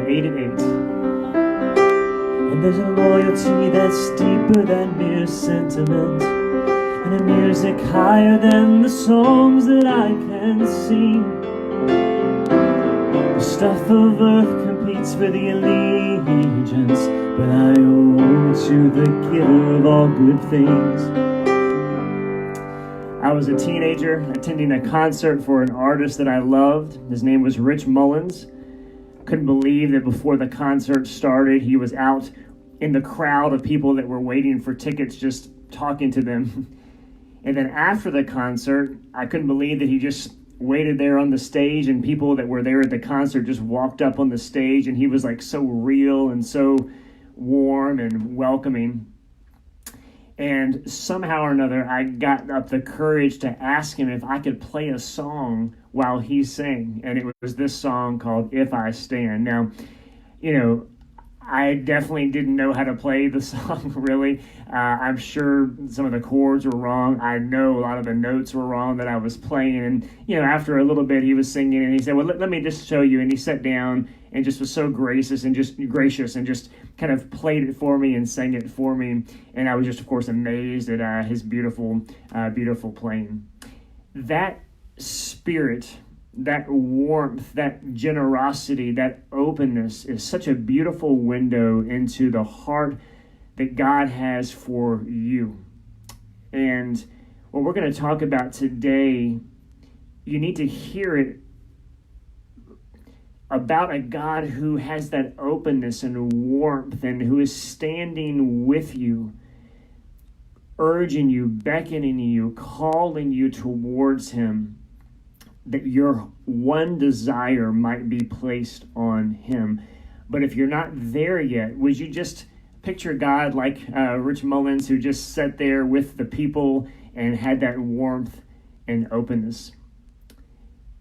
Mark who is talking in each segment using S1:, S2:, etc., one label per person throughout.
S1: to 8 at 8. And there's a loyalty that's deeper than mere sentiment, and a music higher than the songs that I can sing. The stuff of earth competes for the allegiance, but I owe it to the giver of all good things. I was a teenager attending a concert for an artist that I loved. His name was Mullins. Couldn't believe that before the concert started, he was out in the crowd of people that were waiting for tickets, just talking to them. And then after the concert, I couldn't believe that he just waited there on the stage, and people that were there at the concert just walked up on the stage, and he was like so real and so warm and welcoming. And somehow or another, I got up the courage to ask him if I could play a song while he sang. And it was this song called If I Stand. Now, I definitely didn't know how to play the song, really. I'm sure some of the chords were wrong. I know a lot of the notes were wrong that I was playing. And, after a little bit, he was singing, and he said, well, let me just show you. And he sat down and just was so gracious and just kind of played it for me and sang it for me. And I was just, of course, amazed at his beautiful playing. That spirit, that warmth, that generosity, that openness is such a beautiful window into the heart that God has for you. And what we're going to talk about today, you need to hear it about a God who has that openness and warmth, and who is standing with you, urging you, beckoning you, calling you towards him, that your one desire might be placed on him. But if you're not there yet, would you just picture God like Mullins, who just sat there with the people and had that warmth and openness?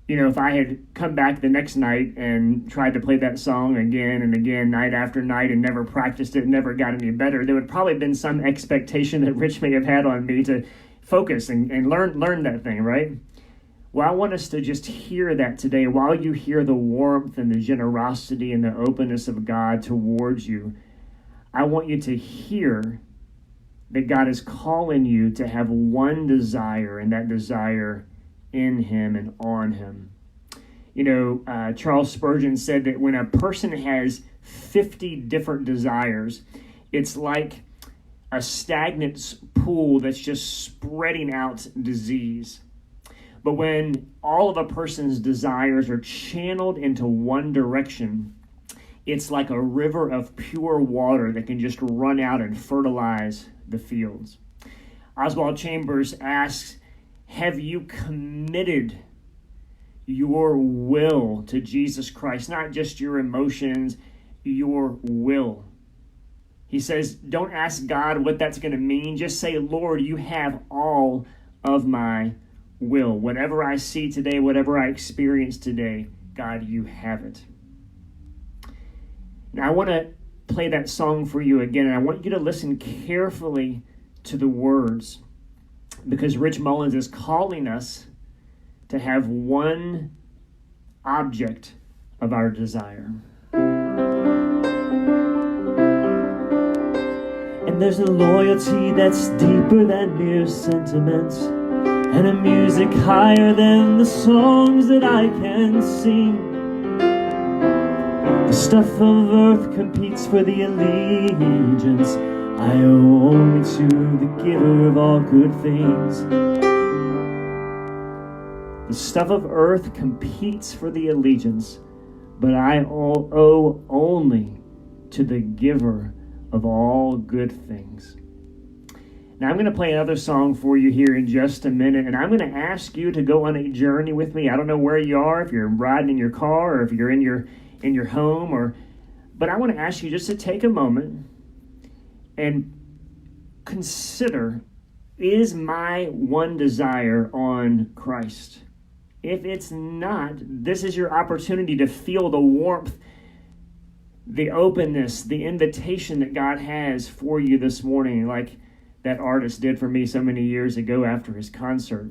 S1: If I had come back the next night and tried to play that song again and again, night after night, and never practiced it, never got any better, there would probably have been some expectation that Rich may have had on me to focus and learn that thing, right? Well, I want us to just hear that today. While you hear the warmth and the generosity and the openness of God towards you, I want you to hear that God is calling you to have one desire, and that desire in him and on him. Charles Spurgeon said that when a person has 50 different desires, it's like a stagnant pool that's just spreading out disease. But when all of a person's desires are channeled into one direction, it's like a river of pure water that can just run out and fertilize the fields. Oswald Chambers asks, have you committed your will to Jesus Christ? Not just your emotions, your will. He says, don't ask God what that's going to mean. Just say, Lord, you have all of my will. Whatever I see today, whatever I experience today, God, you have it. Now, I want to play that song for you again, and I want you to listen carefully to the words, because Rich Mullins is calling us to have one object of our desire. And there's a loyalty that's deeper than mere sentiment, and a music higher than the songs that I can sing. The stuff of earth competes for the allegiance. I owe only to the giver of all good things. The stuff of earth competes for the allegiance, but I owe only to the giver of all good things. Now I'm going to play another song for you here in just a minute, and I'm going to ask you to go on a journey with me. I don't know where you are, if you're riding in your car or if you're in your home, but I want to ask you just to take a moment and consider, is my one desire on Christ? If it's not, this is your opportunity to feel the warmth, the openness, the invitation that God has for you this morning, like that artist did for me so many years ago after his concert.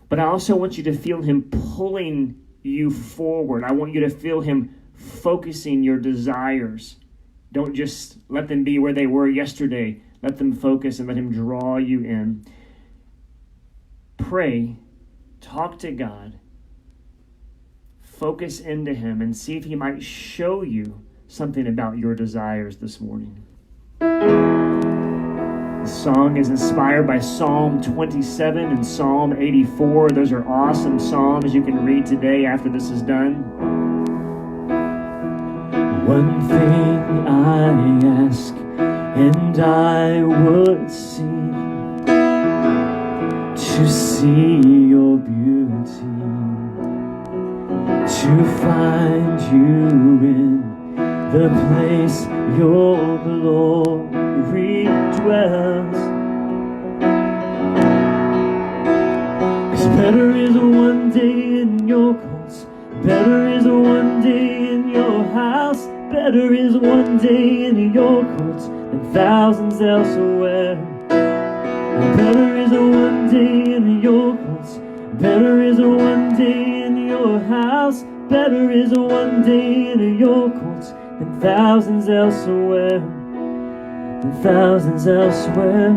S1: But I also want you to feel him pulling you forward. I want you to feel him focusing your desires. Don't just let them be where they were yesterday. Let them focus and let him draw you in. Pray, talk to God, focus into him, and see if he might show you something about your desires this morning. The song is inspired by Psalm 27 and Psalm 84. Those are awesome psalms you can read today after this is done. One thing I ask, and I would seek to see your beauty, to find you in the place your glory dwells. 'Cause better is one day in your courts, better is one day in your house, better is one day in your courts than thousands elsewhere. Better is one day in your courts, better is one day in your house, better is one day in your courts than thousands elsewhere, than thousands elsewhere.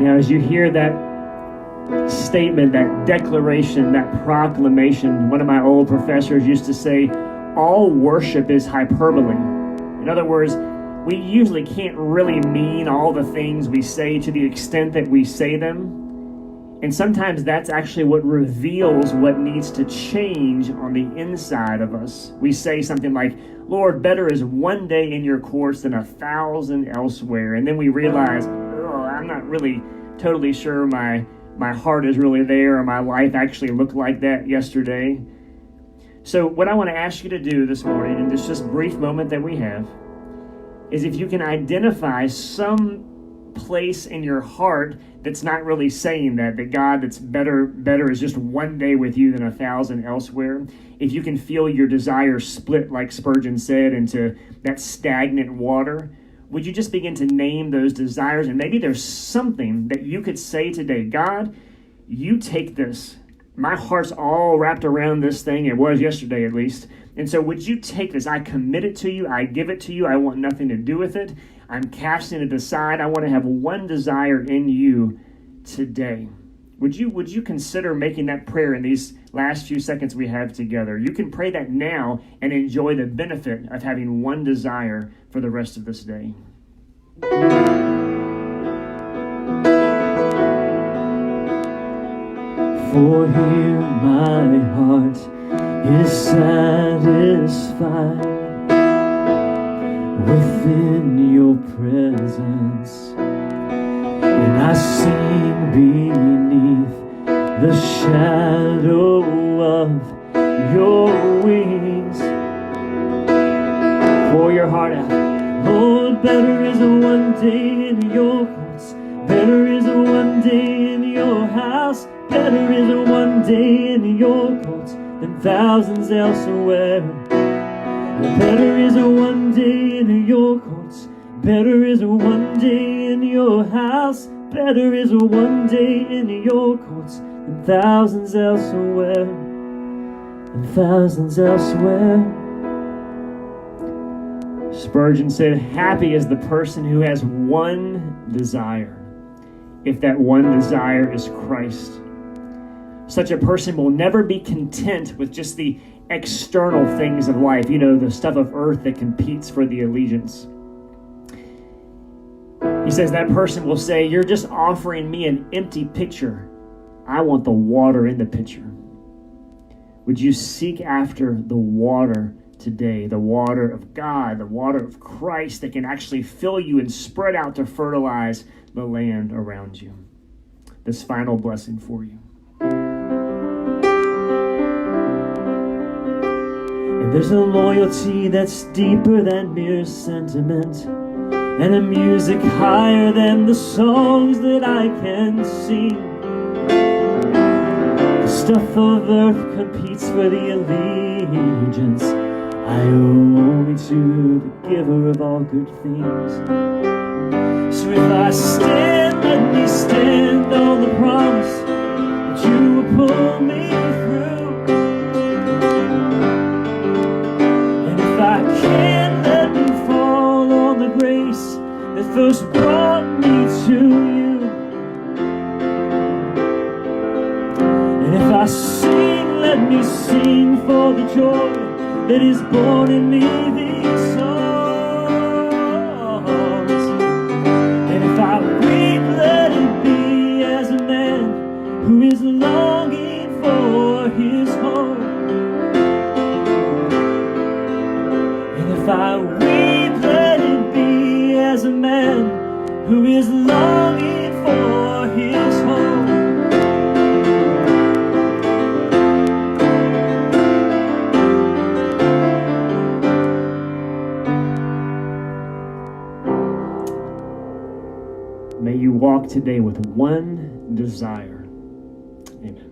S1: Now, as you hear that statement, that declaration, that proclamation, one of my old professors used to say, all worship is hyperbole. In other words, we usually can't really mean all the things we say to the extent that we say them. And sometimes that's actually what reveals what needs to change on the inside of us. We say something like, Lord, better is one day in your courts than 1,000 elsewhere. And then we realize, oh, I'm not really totally sure my heart is really there, or my life actually looked like that yesterday. So what I want to ask you to do this morning, in this just brief moment that we have, is if you can identify some place in your heart that's not really saying that God, that's better is just one day with you than 1,000 elsewhere. If you can feel your desire split, like Spurgeon said, into that stagnant water, would you just begin to name those desires? And maybe there's something that you could say today. God, you take this. My heart's all wrapped around this thing. It was yesterday, at least. And so would you take this? I commit it to you. I give it to you. I want nothing to do with it. I'm casting it aside. I want to have one desire in you today. Would you consider making that prayer in these last few seconds we have together? You can pray that now and enjoy the benefit of having one desire for the rest of this day. For here my heart is satisfied within your presence, and I sing beneath the shadow of your wings. Pour your heart out. Lord, better is one day in your courts, better is one day in your house, better is one day in your courts than thousands elsewhere. Better is one day in your courts, better is one day in your house, better is one day in your courts than thousands elsewhere, than thousands elsewhere. Spurgeon said, happy is the person who has one desire, if that one desire is Christ. Such a person will never be content with just the external things of life, the stuff of earth that competes for the allegiance. He says that person will say, you're just offering me an empty pitcher. I want the water in the pitcher. Would you seek after the water today, the water of God, the water of Christ that can actually fill you and spread out to fertilize the land around you? This final blessing for you. And there's a loyalty that's deeper than mere sentiment, and a music higher than the songs that I can sing. The stuff of earth competes for the allegiance I owe only to the giver of all good things. So if I stand, let me stand on the promise that you will pull I sing, let me sing for the joy that is born in me these songs. And if I weep, let it be as a man who is longing for his home. And if I weep, let it be as a man who is longing for his home. May you walk today with one desire. Amen.